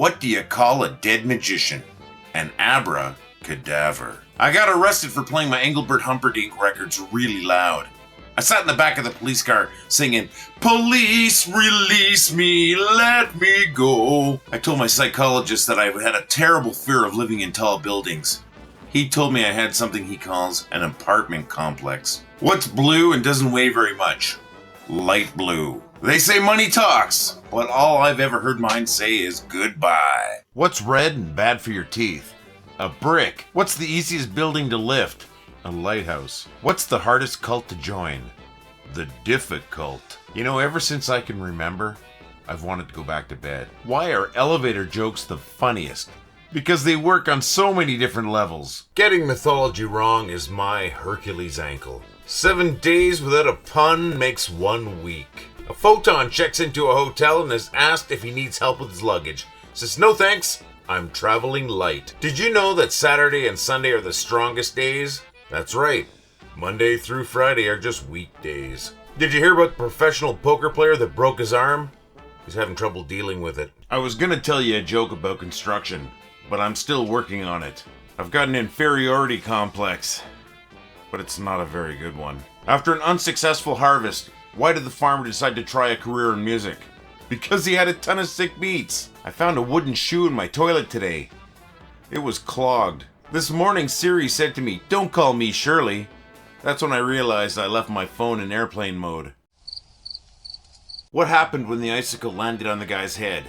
What do you call a dead magician? An abracadaver. I got arrested for playing my Engelbert Humperdinck records really loud. I sat in the back of the police car singing, "Police, release me, let me go." I told my psychologist that I had a terrible fear of living in tall buildings. He told me I had something he calls an apartment complex. What's blue and doesn't weigh very much? Light blue. They say money talks, but all I've ever heard mine say is goodbye. What's red and bad for your teeth? A brick. What's the easiest building to lift? A lighthouse. What's the hardest cult to join? The difficult. You know, ever since I can remember, I've wanted to go back to bed. Why are elevator jokes the funniest? Because they work on so many different levels. Getting mythology wrong is my Hercules ankle. 7 days without a pun makes 1 week. A photon checks into a hotel and is asked if he needs help with his luggage. Says, "No thanks, I'm traveling light." Did you know that Saturday and Sunday are the strongest days? That's right. Monday through Friday are just weekdays. Did you hear about the professional poker player that broke his arm? He's having trouble dealing with it. I was gonna tell you a joke about construction, but I'm still working on it. I've got an inferiority complex, but it's not a very good one. After an unsuccessful harvest, why did the farmer decide to try a career in music? Because he had a ton of sick beats. I found a wooden shoe in my toilet today. It was clogged. This morning Siri said to me, "Don't call me Shirley." That's when I realized I left my phone in airplane mode. What happened when the icicle landed on the guy's head?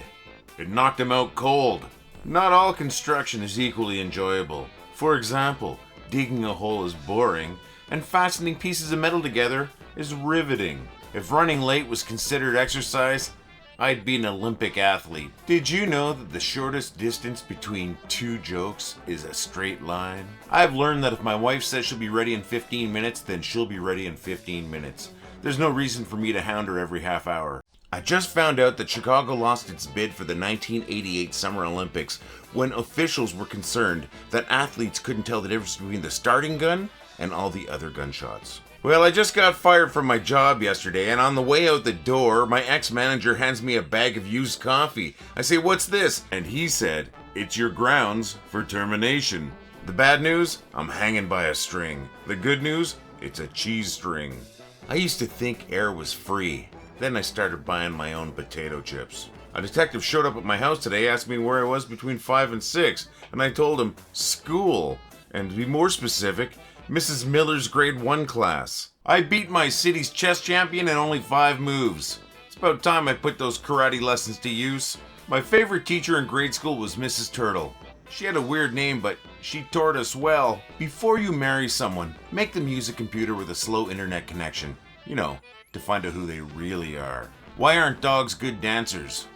It knocked him out cold. Not all construction is equally enjoyable. For example, digging a hole is boring, and fastening pieces of metal together is riveting. If running late was considered exercise, I'd be an Olympic athlete. Did you know that the shortest distance between 2 jokes is a straight line? I've learned that if my wife says she'll be ready in 15 minutes, then she'll be ready in 15 minutes. There's no reason for me to hound her every half hour. I just found out that Chicago lost its bid for the 1988 Summer Olympics when officials were concerned that athletes couldn't tell the difference between the starting gun and all the other gunshots. Well, I just got fired from my job yesterday, and on the way out the door, my ex-manager hands me a bag of used coffee. I say, "What's this?" And he said, "It's your grounds for termination." The bad news? I'm hanging by a string. The good news? It's a cheese string. I used to think air was free. Then I started buying my own potato chips. A detective showed up at my house today, asked me where I was between 5 and 6, and I told him, school. And to be more specific, Mrs. Miller's grade 1 class. I beat my city's chess champion in only 5 moves. It's about time I put those karate lessons to use. My favorite teacher in grade school was Mrs. Turtle. She had a weird name, but she taught us well. Before you marry someone, make them use a computer with a slow internet connection. You know, to find out who they really are. Why aren't dogs good dancers?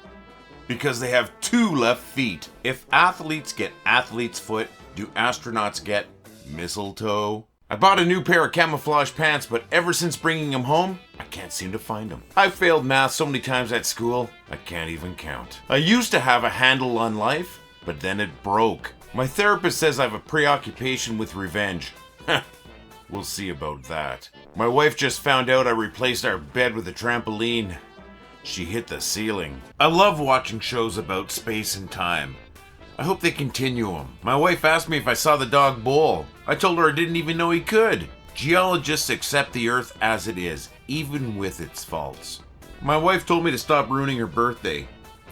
Because they have 2 left feet. If athletes get athlete's foot, do astronauts get mistletoe? I bought a new pair of camouflage pants, but ever since bringing them home, I can't seem to find them. I failed math so many times at school, I can't even count. I used to have a handle on life, but then it broke. My therapist says I have a preoccupation with revenge. We'll see about that. My wife just found out I replaced our bed with a trampoline. She hit the ceiling. I love watching shows about space and time. I hope they continue them. My wife asked me if I saw the dog bowl. I told her I didn't even know he could. Geologists accept the Earth as it is, even with its faults. My wife told me to stop ruining her birthday.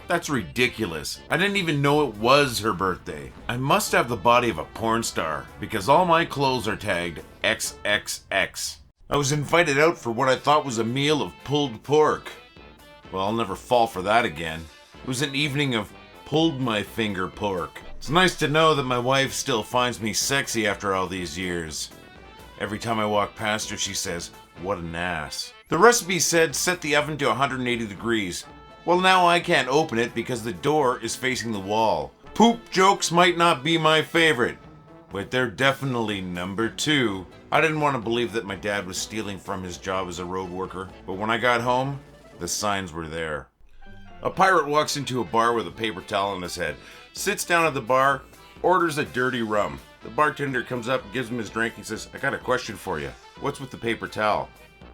That's ridiculous. I didn't even know it was her birthday. I must have the body of a porn star, because all my clothes are tagged XXX. I was invited out for what I thought was a meal of pulled pork. Well, I'll never fall for that again. It was an evening of pulled my finger pork. It's nice to know that my wife still finds me sexy after all these years. Every time I walk past her, she says, "What an ass." The recipe said set the oven to 180 degrees. Well, now I can't open it because the door is facing the wall. Poop jokes might not be my favorite, but they're definitely number 2. I didn't want to believe that my dad was stealing from his job as a road worker, but when I got home, the signs were there. A pirate walks into a bar with a paper towel on his head, sits down at the bar, orders a dirty rum. The bartender comes up, gives him his drink, and says, "I got a question for you. What's with the paper towel?"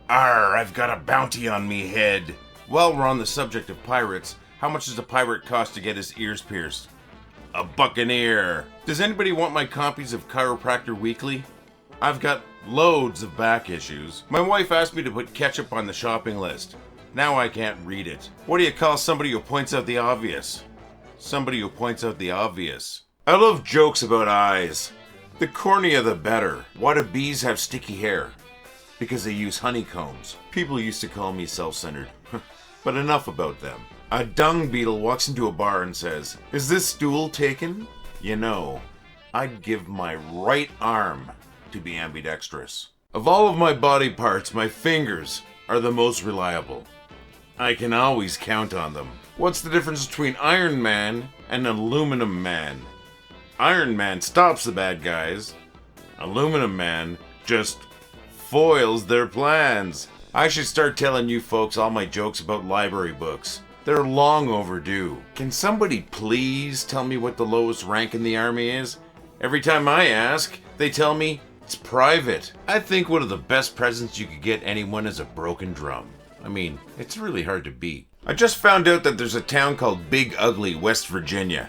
"Arr, I've got a bounty on me head." While we're on the subject of pirates, How much does a pirate cost to get his ears pierced? A buccaneer. Does anybody want my copies of Chiropractor Weekly? I've got loads of back issues. My wife asked me to put ketchup on the shopping list. Now I can't read it. What do you call somebody who points out the obvious? Somebody who points out the obvious. I love jokes about eyes. The cornea the better. Why do bees have sticky hair? Because they use honeycombs. People used to call me self-centered. But enough about them. A dung beetle walks into a bar and says, "Is this stool taken?" You know, I'd give my right arm to be ambidextrous. Of all of my body parts, my fingers are the most reliable. I can always count on them. What's the difference between Iron Man and Aluminum Man? Iron Man stops the bad guys. Aluminum Man just foils their plans. I should start telling you folks all my jokes about library books. They're long overdue. Can somebody please tell me what the lowest rank in the army is? Every time I ask, they tell me it's private. I think one of the best presents you could get anyone is a broken drum. I mean, it's really hard to beat. I just found out that there's a town called Big Ugly, West Virginia.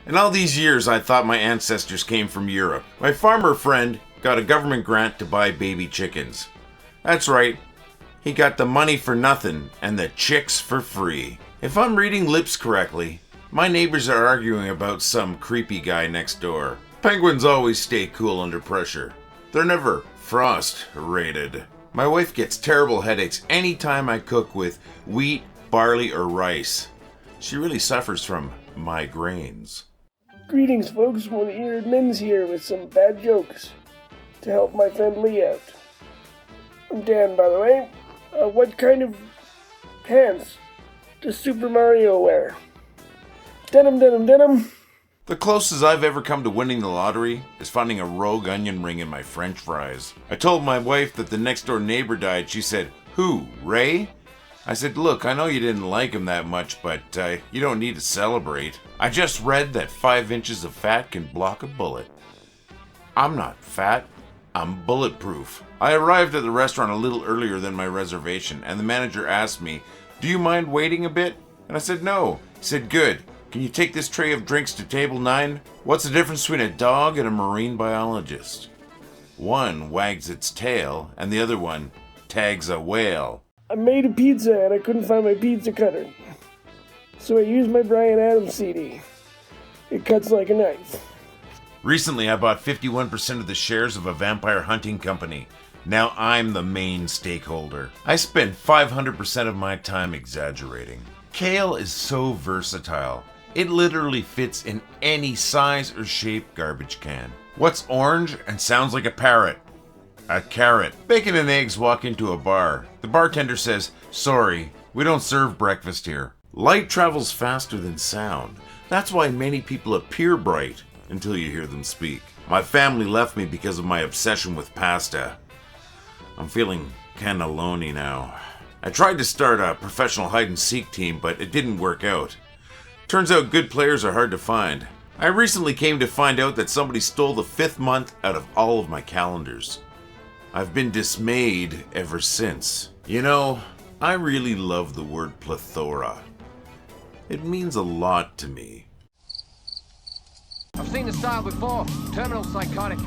In all these years, I thought my ancestors came from Europe. My farmer friend got a government grant to buy baby chickens. That's right. He got the money for nothing and the chicks for free. If I'm reading lips correctly, my neighbors are arguing about some creepy guy next door. Penguins always stay cool under pressure. They're never frost rated. My wife gets terrible headaches anytime I cook with wheat, barley, or rice. She really suffers from migraines. Greetings, folks. One of the eared men's here with some bad jokes to help my friend Lee out. I'm Dan, by the way. What kind of pants does Super Mario wear? Denim, denim, denim. The closest I've ever come to winning the lottery is finding a rogue onion ring in my French fries. I told my wife that the next door neighbor died. She said, "Who, Ray?" I said, "Look, I know you didn't like him that much, but you don't need to celebrate. I just read that 5 inches of fat can block a bullet." I'm not fat. I'm bulletproof. I arrived at the restaurant a little earlier than my reservation, and the manager asked me, "Do you mind waiting a bit?" And I said, "No." He said, "Good. Can you take this tray of drinks to table 9? What's the difference between a dog and a marine biologist? One wags its tail, and the other one tags a whale." I made a pizza and I couldn't find my pizza cutter. So I used my Bryan Adams CD. It cuts like a knife. Recently, I bought 51% of the shares of a vampire hunting company. Now I'm the main stakeholder. I spend 500% of my time exaggerating. Kale is so versatile. It literally fits in any size or shape garbage can. What's orange and sounds like a parrot? A carrot. Bacon and eggs walk into a bar. The bartender says, "Sorry, we don't serve breakfast here." Light travels faster than sound. That's why many people appear bright until you hear them speak. My family left me because of my obsession with pasta. I'm feeling cannelloni now. I tried to start a professional hide-and-seek team, but it didn't work out. Turns out good players are hard to find. I recently came to find out that somebody stole the 5th month out of all of my calendars. I've been dismayed ever since. You know, I really love the word plethora. It means a lot to me. I've seen the style before. Terminal psychotic.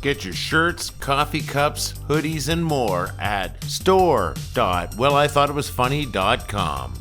Get your shirts, coffee cups, hoodies, and more at store.wellithoughitwasfunny.com.